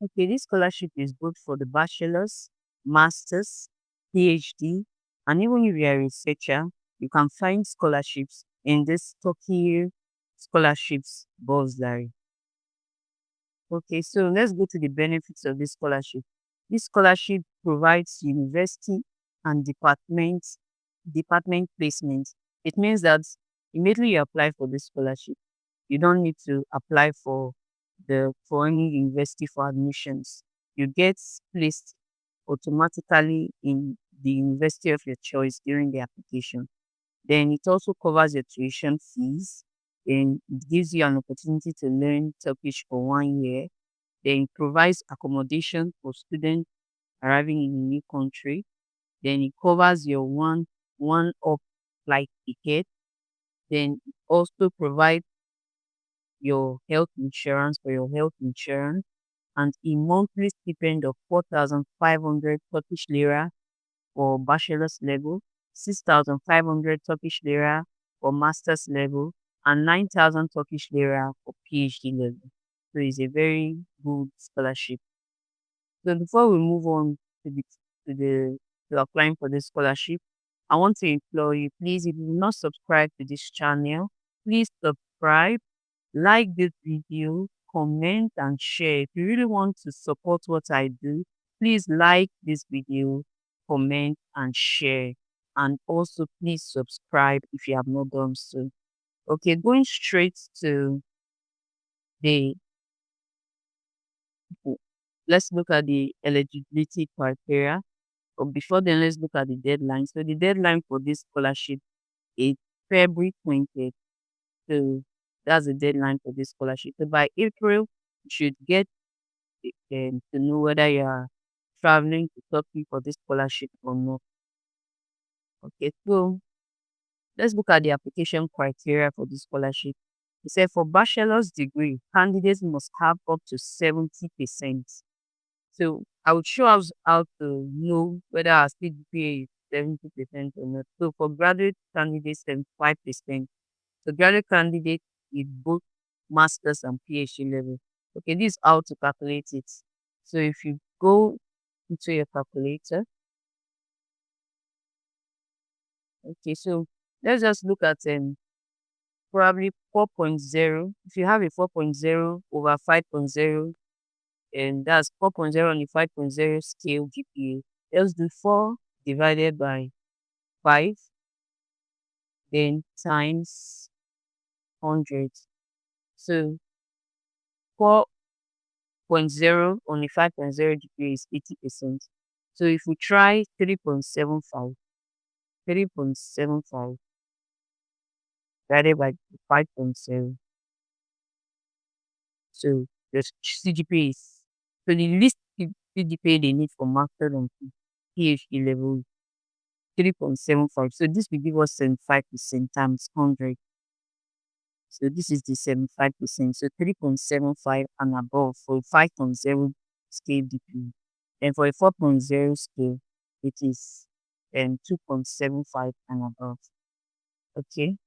Okay, this scholarship is good for the bachelor's, master's, PhD, and even if you are a researcher, you can find scholarships in this Turkiye scholarships Burslari. Okay, so let's go to the benefits of this scholarship. This scholarship provides university and department placement. It means that immediately you apply for this scholarship, you don't need to apply for any university for admissions. You get placed automatically in the university of your choice during the application. Then it also covers your tuition fees and it gives you an opportunity to learn Turkish for 1 year. Then it provides accommodation for students arriving in a new country. Then it covers your one up flight ticket. Then it also provides your health insurance for your health insurance and a monthly stipend of 4,500 Turkish lira for bachelor's level, 6,500 Turkish lira for master's level, and 9,000 Turkish lira for PhD level. So it's a very good scholarship. So before we move on to the to the to applying for this scholarship, I want to implore you, please, if you've not subscribed to this channel, please subscribe, like this video, comment and share. If you really want to support what I do, please like this video, comment and share. And also please subscribe if you have not done so. Okay, going straight to the let's look at the eligibility criteria. But before then, let's look at the deadline. So the deadline for this scholarship is February 20th. So that's the deadline for this scholarship. So by April, you should get to know whether you are traveling to Turkey for this scholarship or not. Okay, so let's look at the application criteria for this scholarship. It said for bachelor's degree, candidates must have up to 70%. So I would show us how to know whether our CGPA is 70% or not. So for graduate candidates, 75%. So graduate candidate is both master's and PhD level. Okay, this is how to calculate it. So if you go into your calculator, okay, so let's just look at probably 4.0. If you have a 4.0 over 5.0, and that's 4.0 on the 5.0 scale GPA, let's do 4 divided by 5, then times 100. So 4.0 on the 5.0 GPA is 80%. So if we try 3.75 divided by 5.0, so the CGPA is, so the least CGPA they need for master and PhD level 3.75. So this will give us 75% times 100. So this is the 75%. So 3.75 and above for 5.0 scale DP. And for a 4.0 scale, it is 2.75 and above. Okay.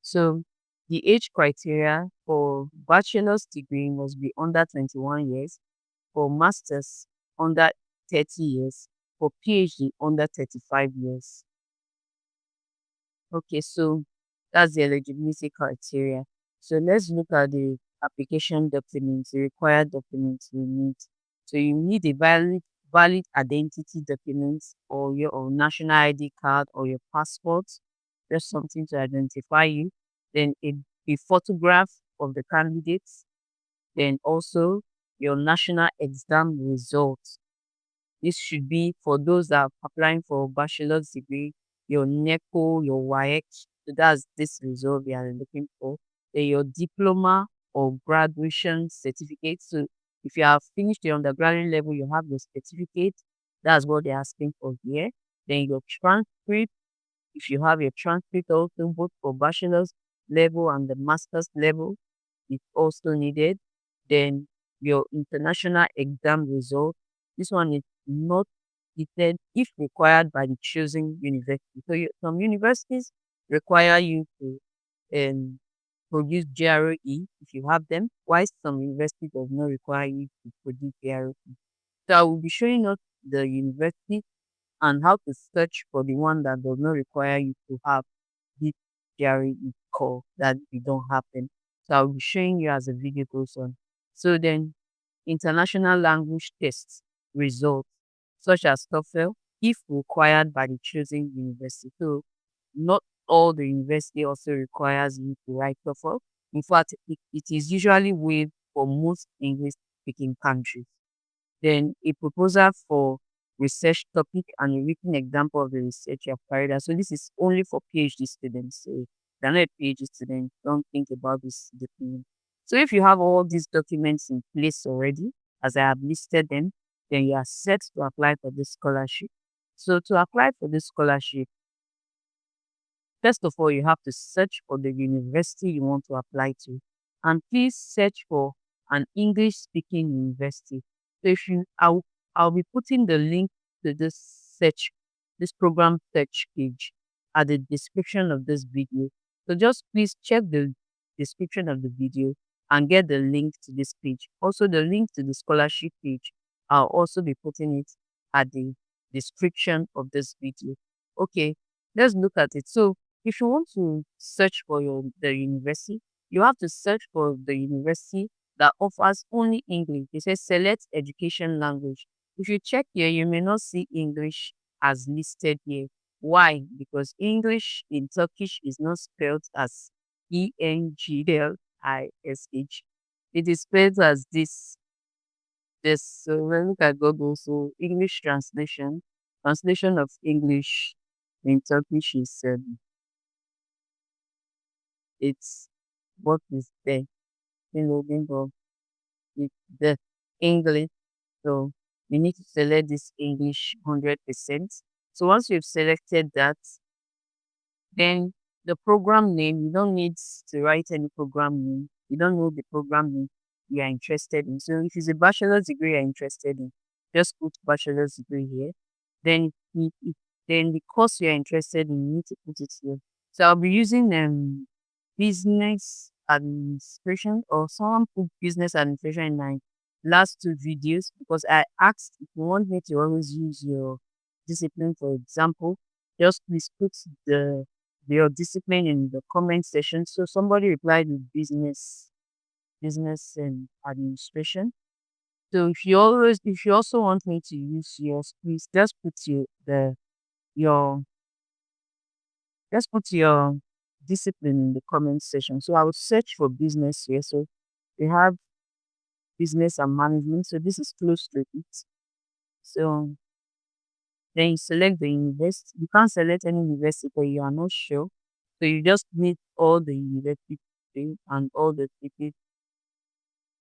So the age criteria for bachelor's degree must be under 21 years, for master's under 30 years, for PhD under 35 years. Okay, so that's the eligibility criteria. So let's look at the application documents, the required documents you need. So you need a valid identity document or your national ID card or your passport, just something to identify you. Then a photograph of the candidates. Then also your national exam results. This should be for those that are applying for bachelor's degree, your NECO, your WAEC. So that's this result we are looking for. Then your diploma or graduation certificate. So if you have finished your undergraduate level, you have your certificate. That's what they're asking for here. Then your transcript. If you have your transcript also both for bachelor's level and the master's level, it's also needed. Then your international exam result. This one is not, it said if required by the choosing university. So some universities require you to produce GRE if you have them, while some university does not require you to produce GRE. So I will be showing us the university and how to search for the one that does not require you to have this GRE call that we don't have them. So I'll be showing you as the video goes on. So then international language tests results such as TOEFL if required by the chosen university. So not all the university also requires you to write TOEFL. In fact, it is usually waived for most English speaking countries. Then a proposal for research topic and a written example of the research you have carried out. So this is only for PhD students. So if you're not a PhD student, don't think about this document. So if you have all these documents in place already, as I have listed them, then you are set to apply for this scholarship. So to apply for this scholarship, first of all, you have to search for the university you want to apply to. And please search for an English speaking university. So if you I'll be putting the link to this program search page at the description of this video. So just please check the description of the video and get the link to this page. Also the link to the scholarship page. I'll also be putting it at the description of this video. Okay, let's look at it. So if you want to search for the university, you have to search for the university that offers only English. It says select education language. If you check here, you may not see English as listed here. Why? Because English in Turkish is not spelled as English. It is spelled as this. So when we look at Google, so English translation of English in Turkish is it's what is there in loading of it's the English. So you need to select this English 100%. So once you've selected that, then the program name, you don't need to write any program name. You don't know the program name you are interested in. So if it's a bachelor's degree you're interested in, just put bachelor's degree here. Then then the course you're interested in, you need to put it here. So I'll be using business administration, or someone put business administration in my last two videos because I asked if you want me to always use your discipline for example, just please put your discipline in the comment section. So somebody replied with business and administration. So if you also want me to use yours, please your just put your discipline in the comment section. So I will search for business here. So we have business and management. So this is close to it. So then you select the university. You can't select any university but you are not sure. So you just need all the university thing and all the cities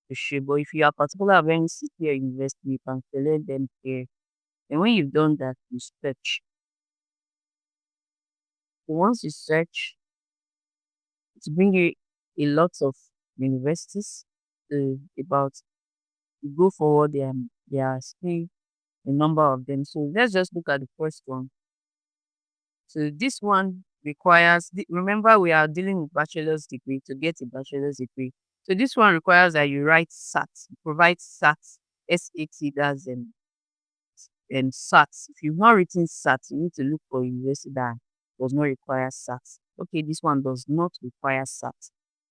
to show. But if you are particular of any city or university, you can select them here. And when you've done that, you search. So once you search, it's bring you a lot of universities about you go forward there are still a number of them. So let's just look at the first one. So this one requires remember we are dealing with bachelor's degree to get a bachelor's degree. So this one requires that you write SAT, you provide SAT, SAT, that's SAT. If you've not written SAT, you need to look for a university that does not require SAT. Okay, this one does not require SAT.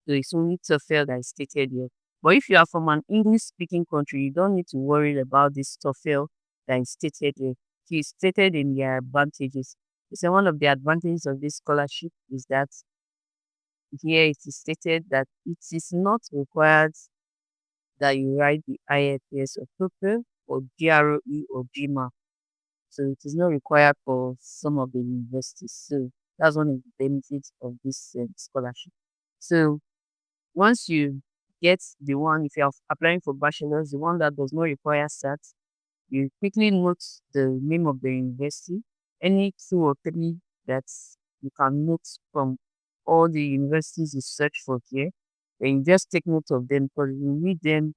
So it's only TOEFL that is stated here. But if you are from an English speaking country, you don't need to worry about this TOEFL that is stated here. It is stated in their advantages. So one of the advantages of this scholarship is that here it is stated that it is not required that you write the IELTS or TOEFL or GRE or GMA. So it is not required for some of the universities. So that's one of the benefits of this scholarship. So once you get the one, if you're applying for bachelor's, the one that does not require SAT, you quickly note the name of the university, any two or three that you can note from all the universities you search for here. Then you just take note of them because you read them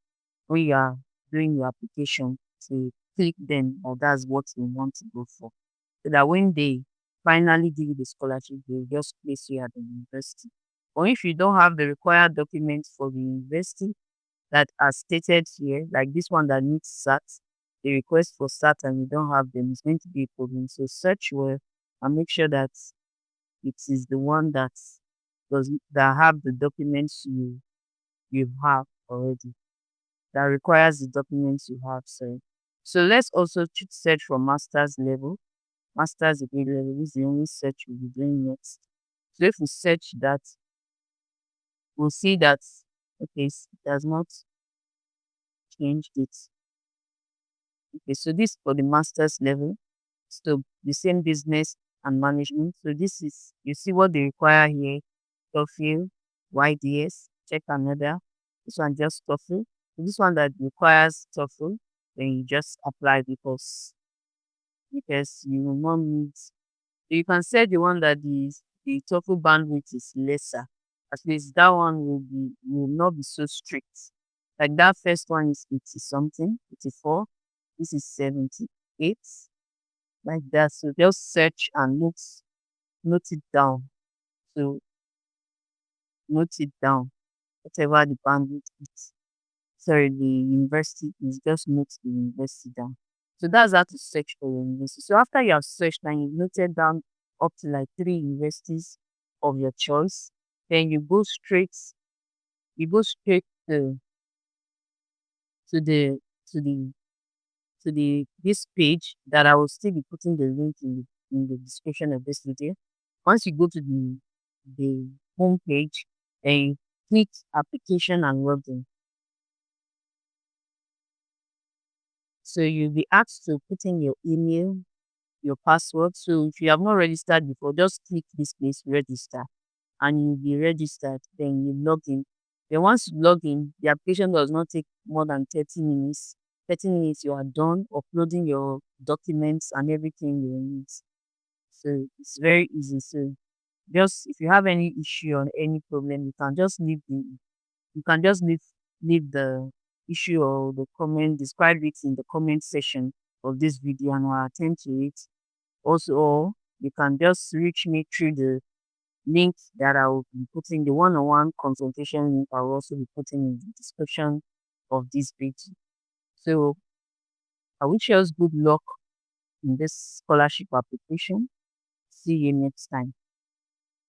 when you are doing your application to click them or that's what you want to go for. So that when they finally give you the scholarship, they will just place you at the university. Or if you don't have the required documents for the university that are stated here, like this one that needs SAT, the request for SAT, and you don't have them, it's going to be a problem. So search well and make sure that it is the one that have the documents you have already, that requires the documents you have. So let's also search for master's level. Master's degree level is the only search we'll be doing next. So if we search that, we'll see that okay, it does not change it. Okay, so this for the master's level. So the same business and management. So this is you see what they require here. TOEFL, YDS, check another. This one just TOEFL. So this one that requires TOEFL, then you just apply because you will not need. You can set the one that the TOEFL bandwidth is lesser. At least that one will not be so strict. Like that first one is 80 something, 84. This is 78, like that. So just search and note it down. So note it down. Whatever the bandwidth is. Sorry, the university is, just note the university down. So that's how to search for your university. So after you have searched and you've noted down up to like 3 universities of your choice, then you go straight to the to the to the this page that I will still be putting the link in the description of this video. Once you go to the home page, then you click application and login. So you'll be asked to put in your email, your password. So if you have not registered before, just click this place, register, and you'll be registered. Then you log in. Then once you log in, the application does not take more than 30 minutes. 30 minutes, you are done uploading your documents and everything you need. So it's very easy. So just if you have any issue or any problem, you can just leave the issue or the comment, describe it in the comment section of this video and I'll attend to it. Also, or you can just reach me through the link that I will be putting, the one-on-one consultation link I will also be putting in the description of this video. So I wish you all good luck in this scholarship application. See you next time.